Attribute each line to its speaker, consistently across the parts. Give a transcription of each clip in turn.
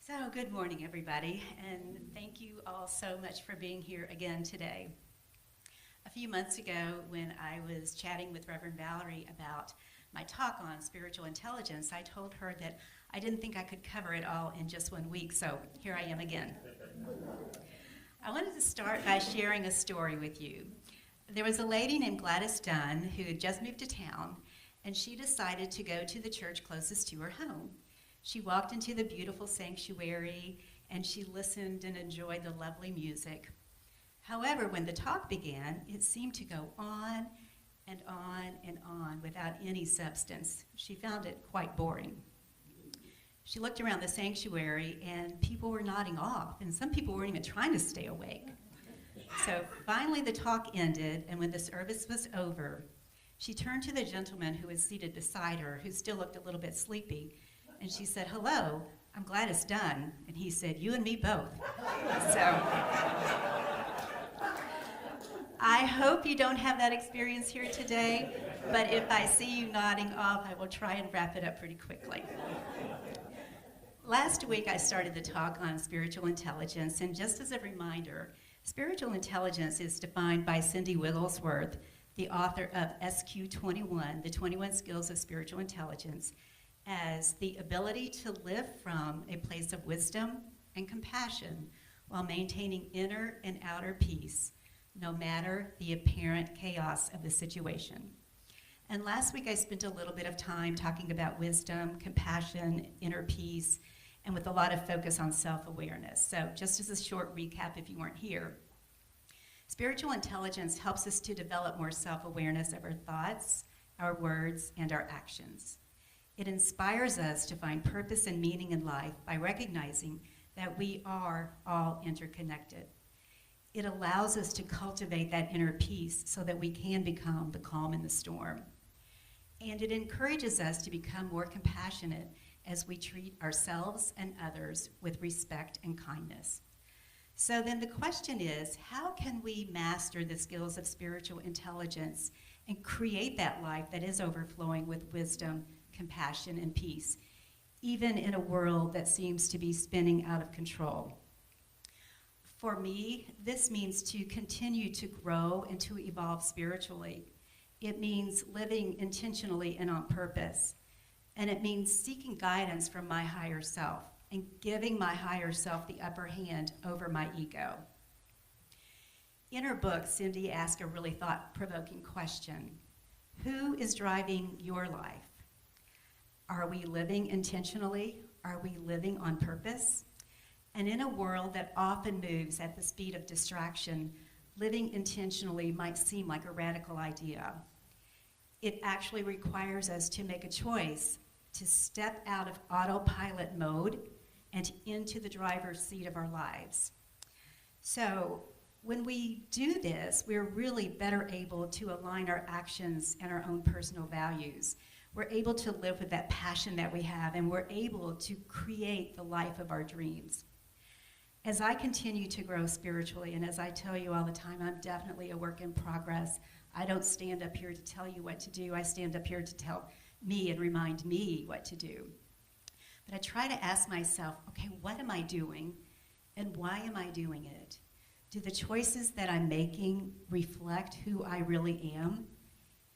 Speaker 1: So, good morning, everybody, and thank you all so much for being here again today. A few months ago, when I was chatting with Reverend Valerie about my talk on spiritual intelligence, I told her that I didn't think I could cover it all in just 1 week, so here I am again. I wanted to start by sharing a story with you. There was a lady named Gladys Dunn who had just moved to town, and she decided to go to the church closest to her home. She walked into the beautiful sanctuary, and she listened and enjoyed the lovely music. However, when the talk began, it seemed to go on and on and on without any substance. She found it quite boring. She looked around the sanctuary, and people were nodding off, and some people weren't even trying to stay awake. So finally the talk ended, and when the service was over, she turned to the gentleman who was seated beside her, who still looked a little bit sleepy, and she said, "Hello, I'm Gladys Dunn." And he said, "You and me both." So I hope you don't have that experience here today, but if I see you nodding off, I will try and wrap it up pretty quickly. Last week, I started the talk on spiritual intelligence, and just as a reminder, spiritual intelligence is defined by Cindy Wigglesworth, the author of SQ21, the 21 Skills of Spiritual Intelligence, as the ability to live from a place of wisdom and compassion while maintaining inner and outer peace, no matter the apparent chaos of the situation. And last week I spent a little bit of time talking about wisdom, compassion, inner peace, and with a lot of focus on self-awareness. So just as a short recap if you weren't here, spiritual intelligence helps us to develop more self-awareness of our thoughts, our words, and our actions. It inspires us to find purpose and meaning in life by recognizing that we are all interconnected. It allows us to cultivate that inner peace so that we can become the calm in the storm. And it encourages us to become more compassionate as we treat ourselves and others with respect and kindness. So then the question is, how can we master the skills of spiritual intelligence and create that life that is overflowing with wisdom, compassion, and peace, even in a world that seems to be spinning out of control? For me, this means to continue to grow and to evolve spiritually. It means living intentionally and on purpose. And it means seeking guidance from my higher self and giving my higher self the upper hand over my ego. In her book, Cindy asked a really thought-provoking question. Who is driving your life? Are we living intentionally? Are we living on purpose? And in a world that often moves at the speed of distraction, living intentionally might seem like a radical idea. It actually requires us to make a choice to step out of autopilot mode and into the driver's seat of our lives. So when we do this, we're really better able to align our actions and our own personal values. We're able to live with that passion that we have, and we're able to create the life of our dreams. As I continue to grow spiritually, and as I tell you all the time, I'm definitely a work in progress. I don't stand up here to tell you what to do. I stand up here to tell me and remind me what to do. But I try to ask myself, okay, what am I doing, and why am I doing it? Do the choices that I'm making reflect who I really am?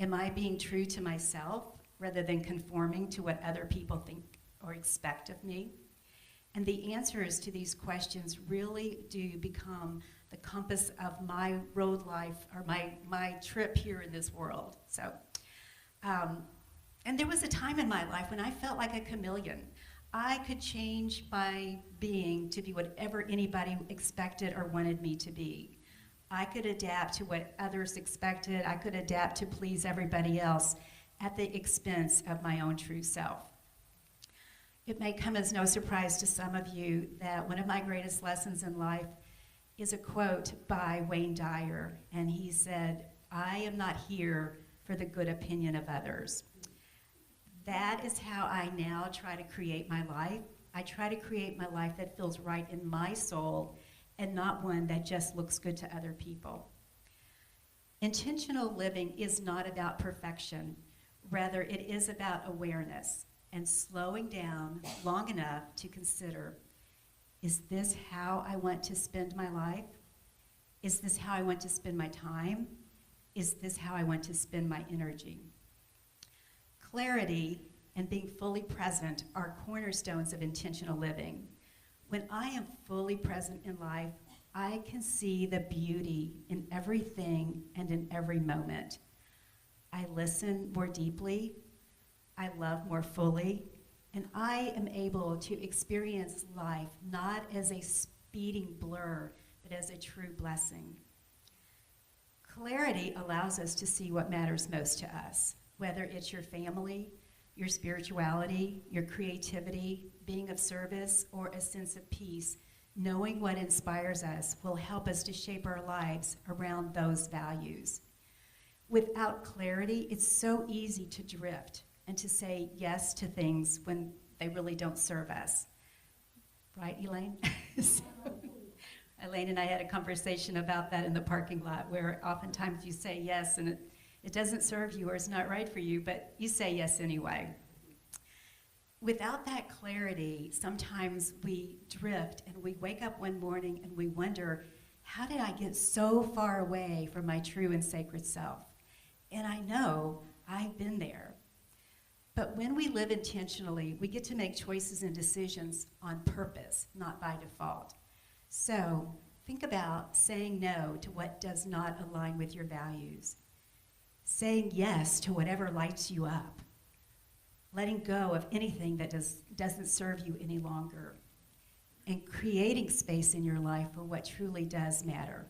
Speaker 1: Am I being true to myself rather than conforming to what other people think or expect of me? And the answers to these questions really do become the compass of my road life, or my trip here in this world. So, and there was a time in my life when I felt like a chameleon. I could change my being to be whatever anybody expected or wanted me to be. I could adapt to what others expected. I could adapt to please everybody else at the expense of my own true self. It may come as no surprise to some of you that one of my greatest lessons in life is a quote by Wayne Dyer, and he said, "I am not here for the good opinion of others." That is how I now try to create my life. I try to create my life that feels right in my soul and not one that just looks good to other people. Intentional living is not about perfection. Rather, it is about awareness and slowing down long enough to consider, Is this how I want to spend my life? Is this how I want to spend my time? Is this how I want to spend my energy? Clarity and being fully present are cornerstones of intentional living. When I am fully present in life, I can see the beauty in everything and in every moment. I listen more deeply, I love more fully, and I am able to experience life not as a speeding blur, but as a true blessing. Clarity allows us to see what matters most to us, whether it's your family, your spirituality, your creativity, being of service, or a sense of peace. Knowing what inspires us will help us to shape our lives around those values. Without clarity, it's so easy to drift and to say yes to things when they really don't serve us. Right, Elaine? Elaine and I had a conversation about that in the parking lot, where oftentimes you say yes and it doesn't serve you or it's not right for you, but you say yes anyway. Without that clarity, sometimes we drift and we wake up one morning and we wonder, how did I get so far away from my true and sacred self? And I know I've been there. But when we live intentionally, we get to make choices and decisions on purpose, not by default. So think about saying no to what does not align with your values. Saying yes to whatever lights you up. Letting go of anything that doesn't serve you any longer. And creating space in your life for what truly does matter.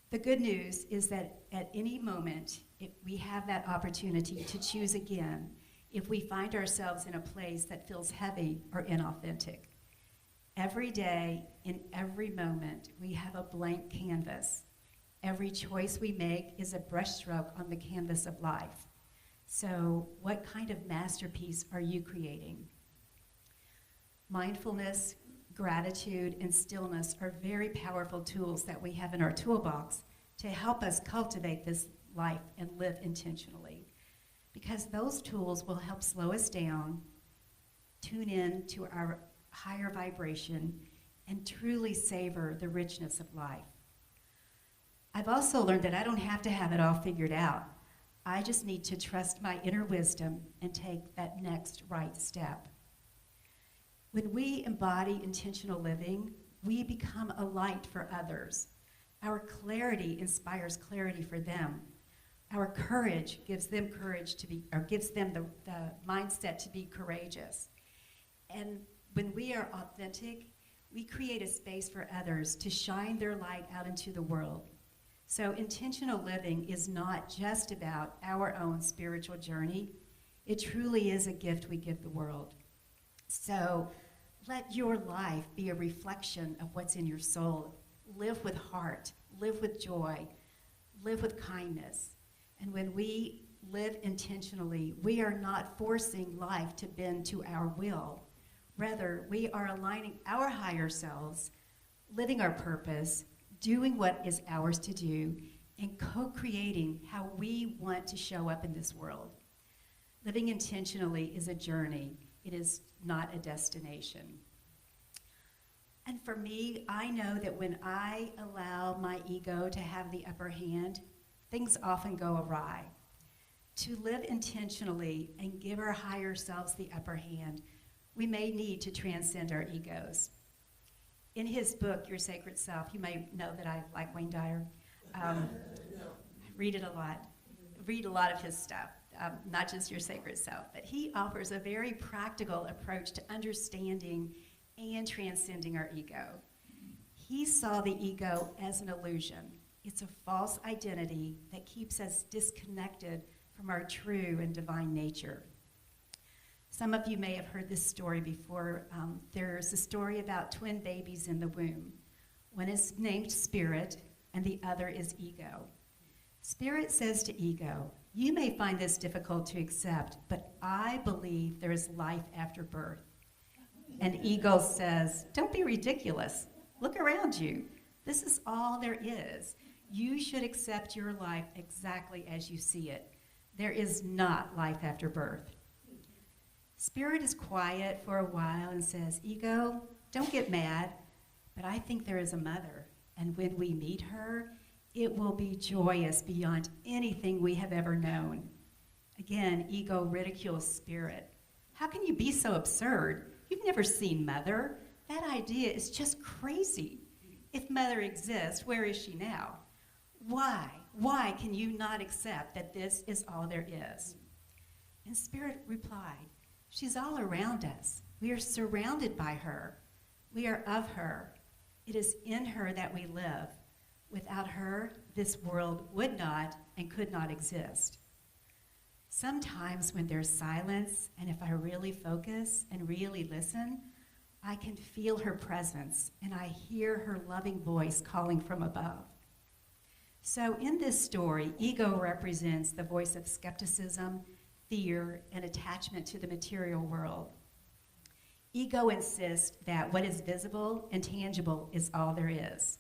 Speaker 1: The good news is that at any moment, if we have that opportunity to choose again, if we find ourselves in a place that feels heavy or inauthentic. Every day, in every moment, we have a blank canvas. Every choice we make is a brushstroke on the canvas of life. So, what kind of masterpiece are you creating? Mindfulness, gratitude, and stillness are very powerful tools that we have in our toolbox to help us cultivate this life and live intentionally. Because those tools will help slow us down, tune in to our higher vibration, and truly savor the richness of life. I've also learned that I don't have to have it all figured out. I just need to trust my inner wisdom and take that next right step. When we embody intentional living, we become a light for others. Our clarity inspires clarity for them. Our courage gives them the mindset to be courageous. And when we are authentic, we create a space for others to shine their light out into the world. So intentional living is not just about our own spiritual journey. It truly is a gift we give the world. So let your life be a reflection of what's in your soul. Live with heart, live with joy, live with kindness. And when we live intentionally, we are not forcing life to bend to our will. Rather, we are aligning our higher selves, living our purpose, doing what is ours to do, and co-creating how we want to show up in this world. Living intentionally is a journey. It is not a destination. And for me, I know that when I allow my ego to have the upper hand, things often go awry. To live intentionally and give our higher selves the upper hand, we may need to transcend our egos. In his book, Your Sacred Self, you may know that I like Wayne Dyer. Read it a lot. Read a lot of his stuff, not just Your Sacred Self. But he offers a very practical approach to understanding and transcending our ego. He saw the ego as an illusion. It's a false identity that keeps us disconnected from our true and divine nature. Some of you may have heard this story before. There's a story about twin babies in the womb. One is named Spirit, and the other is Ego. Spirit says to Ego, "You may find this difficult to accept, but I believe there is life after birth." And Ego says, "Don't be ridiculous. Look around you. This is all there is. You should accept your life exactly as you see it. There is not life after birth." Spirit is quiet for a while and says, "Ego, don't get mad, but I think there is a mother, and when we meet her, it will be joyous beyond anything we have ever known. Again, ego ridicules spirit. How can you be so absurd? You've never seen Mother. That idea is just crazy. If Mother exists, where is she now? Why? Why can you not accept that this is all there is? And Spirit replied, she's all around us. We are surrounded by her. We are of her. It is in her that we live. Without her, this world would not and could not exist. Sometimes when there's silence, and if I really focus and really listen, I can feel her presence, and I hear her loving voice calling from above. So in this story, ego represents the voice of skepticism, fear, and attachment to the material world. Ego insists that what is visible and tangible is all there is.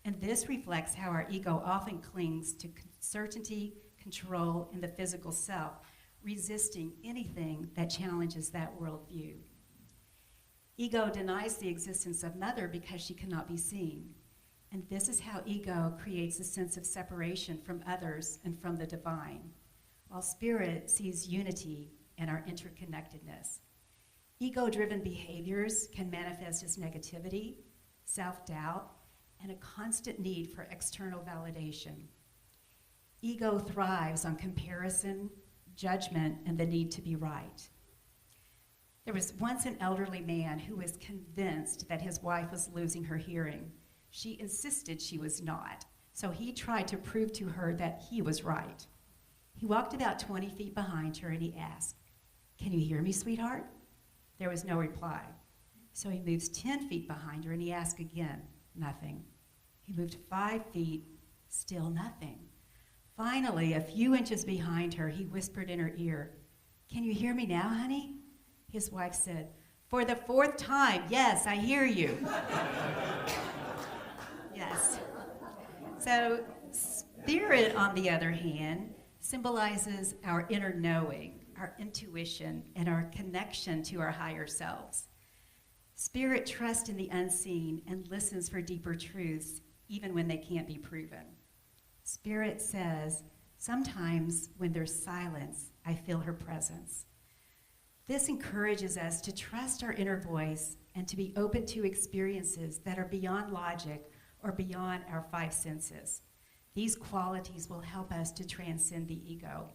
Speaker 1: And this reflects how our ego often clings to certainty, control, and the physical self, resisting anything that challenges that worldview. Ego denies the existence of Mother because she cannot be seen. And this is how ego creates a sense of separation from others and from the divine, while Spirit sees unity and our interconnectedness. Ego-driven behaviors can manifest as negativity, self-doubt, and a constant need for external validation. Ego thrives on comparison, judgment, and the need to be right. There was once an elderly man who was convinced that his wife was losing her hearing. She insisted she was not, so he tried to prove to her that he was right. He walked about 20 feet behind her and he asked, "Can you hear me, sweetheart?" There was no reply. So he moves 10 feet behind her and he asked again, nothing. He moved 5 feet, still nothing. Finally, a few inches behind her, he whispered in her ear, "Can you hear me now, honey?" His wife said, "For the 4th time, yes, I hear you." Yes. So Spirit, on the other hand, symbolizes our inner knowing, our intuition, and our connection to our higher selves. Spirit trusts in the unseen and listens for deeper truths, even when they can't be proven. Spirit says, "Sometimes when there's silence, I feel her presence." This encourages us to trust our inner voice and to be open to experiences that are beyond logic or beyond our 5 senses. These qualities will help us to transcend the ego.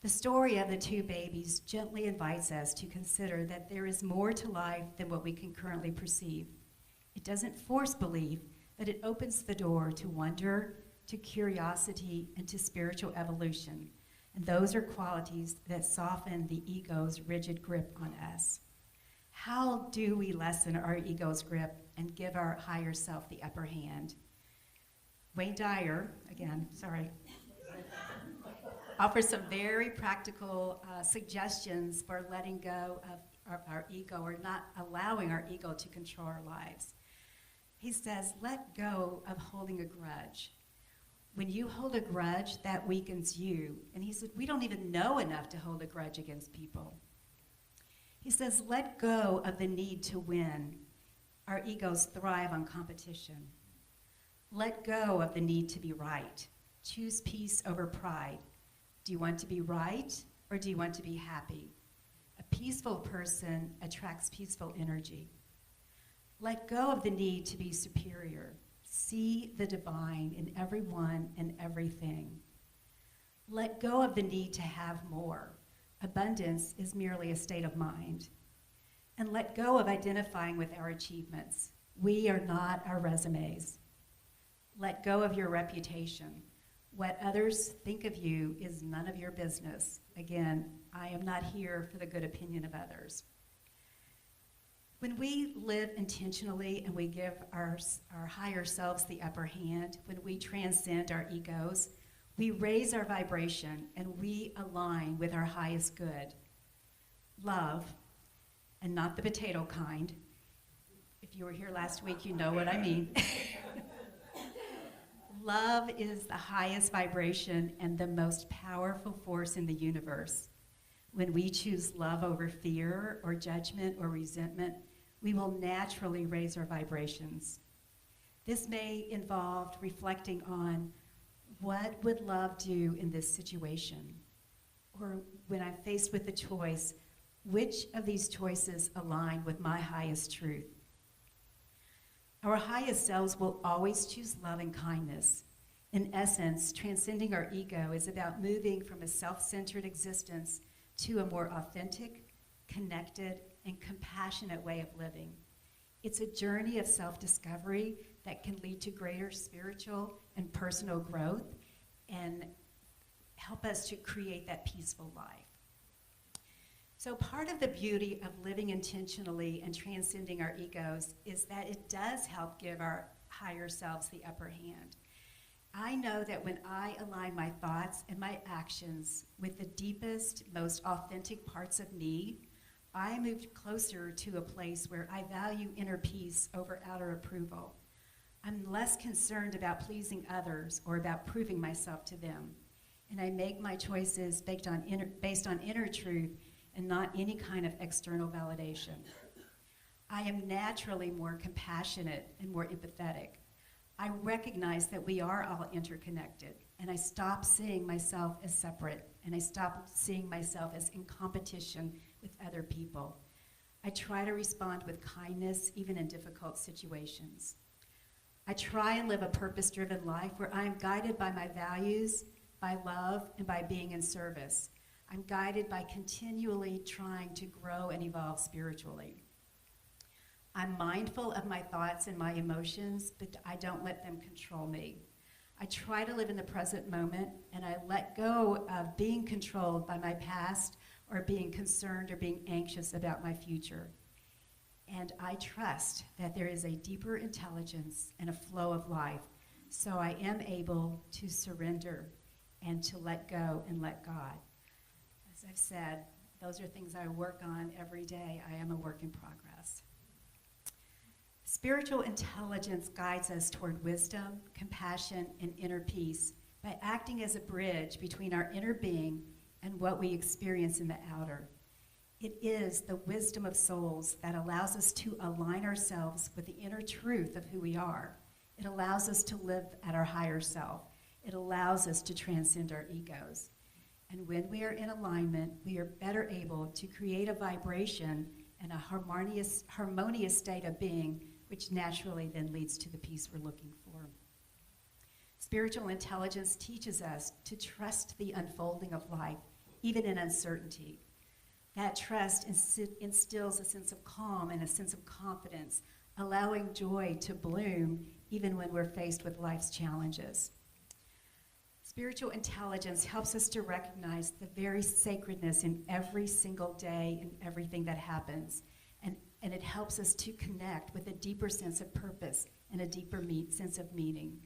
Speaker 1: The story of the 2 babies gently invites us to consider that there is more to life than what we can currently perceive. It doesn't force belief, but it opens the door to wonder, to curiosity, and to spiritual evolution. And those are qualities that soften the ego's rigid grip on us. How do we lessen our ego's grip and give our higher self the upper hand? Wayne Dyer, again, sorry, offers some very practical suggestions for letting go of our ego, or not allowing our ego to control our lives. He says, let go of holding a grudge. When you hold a grudge, that weakens you. And he said, we don't even know enough to hold a grudge against people. He says, let go of the need to win. Our egos thrive on competition. Let go of the need to be right. Choose peace over pride. Do you want to be right, or do you want to be happy? A peaceful person attracts peaceful energy. Let go of the need to be superior. See the divine in everyone and everything. Let go of the need to have more. Abundance is merely a state of mind. And let go of identifying with our achievements. We are not our resumes. Let go of your reputation. What others think of you is none of your business. Again, I am not here for the good opinion of others. When we live intentionally and we give our higher selves the upper hand, when we transcend our egos, we raise our vibration and we align with our highest good. Love, and not the potato kind. If you were here last week, you know what I mean. Love is the highest vibration and the most powerful force in the universe. When we choose love over fear or judgment or resentment, we will naturally raise our vibrations. This may involve reflecting on what would love do in this situation? Or when I'm faced with a choice, which of these choices align with my highest truth? Our highest selves will always choose love and kindness. In essence, transcending our ego is about moving from a self-centered existence to a more authentic, connected, and compassionate way of living. It's a journey of self-discovery that can lead to greater spiritual and personal growth and help us to create that peaceful life. So part of the beauty of living intentionally and transcending our egos is that it does help give our higher selves the upper hand. I know that when I align my thoughts and my actions with the deepest, most authentic parts of me, I move closer to a place where I value inner peace over outer approval. I'm less concerned about pleasing others or about proving myself to them. And I make my choices based on inner truth and not any kind of external validation. I am naturally more compassionate and more empathetic. I recognize that we are all interconnected, and I stop seeing myself as separate, and I stop seeing myself as in competition with other people. I try to respond with kindness, even in difficult situations. I try and live a purpose-driven life where I am guided by my values, by love, and by being in service. I'm guided by continually trying to grow and evolve spiritually. I'm mindful of my thoughts and my emotions, but I don't let them control me. I try to live in the present moment, and I let go of being controlled by my past or being concerned or being anxious about my future. And I trust that there is a deeper intelligence and a flow of life, so I am able to surrender and to let go and let God. As I've said, those are things I work on every day. I am a work in progress. Spiritual intelligence guides us toward wisdom, compassion, and inner peace by acting as a bridge between our inner being and what we experience in the outer. It is the wisdom of souls that allows us to align ourselves with the inner truth of who we are. It allows us to live at our higher self. It allows us to transcend our egos. And when we are in alignment, we are better able to create a vibration and a harmonious state of being, which naturally then leads to the peace we're looking for. Spiritual intelligence teaches us to trust the unfolding of life, even in uncertainty. That trust instills a sense of calm and a sense of confidence, allowing joy to bloom even when we're faced with life's challenges. Spiritual intelligence helps us to recognize the very sacredness in every single day and everything that happens. And it helps us to connect with a deeper sense of purpose and a deeper sense of meaning.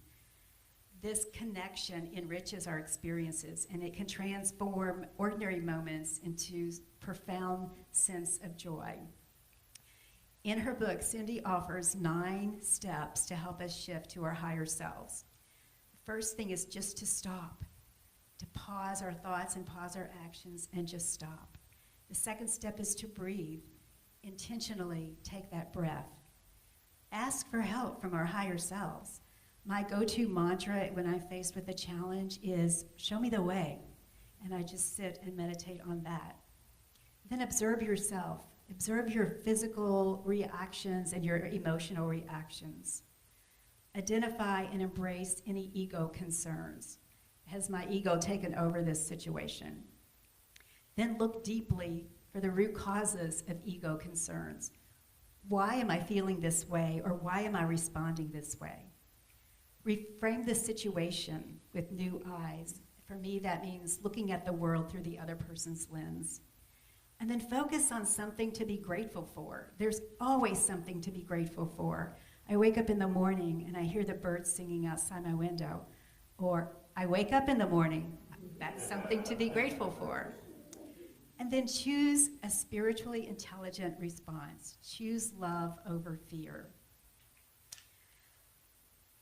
Speaker 1: This connection enriches our experiences, and it can transform ordinary moments into profound sense of joy. In her book, Cindy offers 9 steps to help us shift to our higher selves. The first thing is just to stop, to pause our thoughts and pause our actions and just stop. The second step is to breathe. Intentionally take that breath. Ask for help from our higher selves. My go-to mantra when I'm faced with a challenge is, show me the way. And I just sit and meditate on that. Then observe yourself. Observe your physical reactions and your emotional reactions. Identify and embrace any ego concerns. Has my ego taken over this situation? Then look deeply for the root causes of ego concerns. Why am I feeling this way, or why am I responding this way? Reframe the situation with new eyes. For me, that means looking at the world through the other person's lens. And then focus on something to be grateful for. There's always something to be grateful for. I wake up in the morning and I hear the birds singing outside my window. Or I wake up in the morning, that's something to be grateful for. And then choose a spiritually intelligent response. Choose love over fear.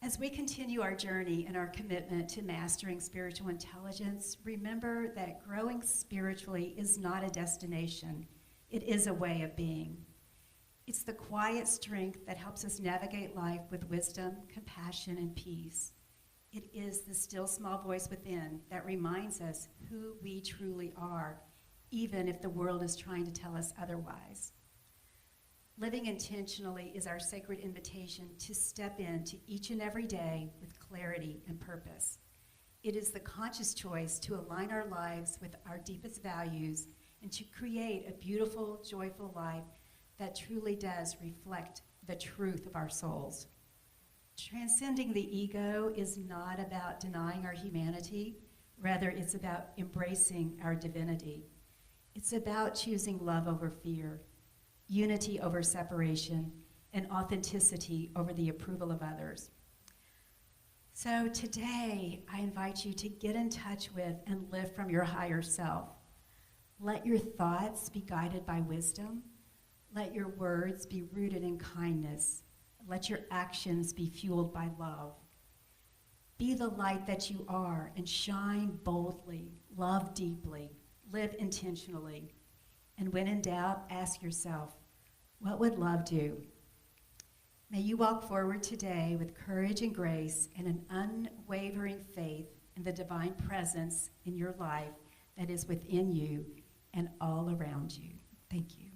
Speaker 1: As we continue our journey and our commitment to mastering spiritual intelligence, remember that growing spiritually is not a destination. It is a way of being. It's the quiet strength that helps us navigate life with wisdom, compassion, and peace. It is the still small voice within that reminds us who we truly are, even if the world is trying to tell us otherwise. Living intentionally is our sacred invitation to step into each and every day with clarity and purpose. It is the conscious choice to align our lives with our deepest values and to create a beautiful, joyful life that truly does reflect the truth of our souls. Transcending the ego is not about denying our humanity. Rather, it's about embracing our divinity. It's about choosing love over fear, unity over separation, and authenticity over the approval of others. So today, I invite you to get in touch with and live from your higher self. Let your thoughts be guided by wisdom. Let your words be rooted in kindness. Let your actions be fueled by love. Be the light that you are and shine boldly, love deeply, live intentionally. And when in doubt, ask yourself, what would love do? May you walk forward today with courage and grace and an unwavering faith in the divine presence in your life that is within you and all around you. Thank you.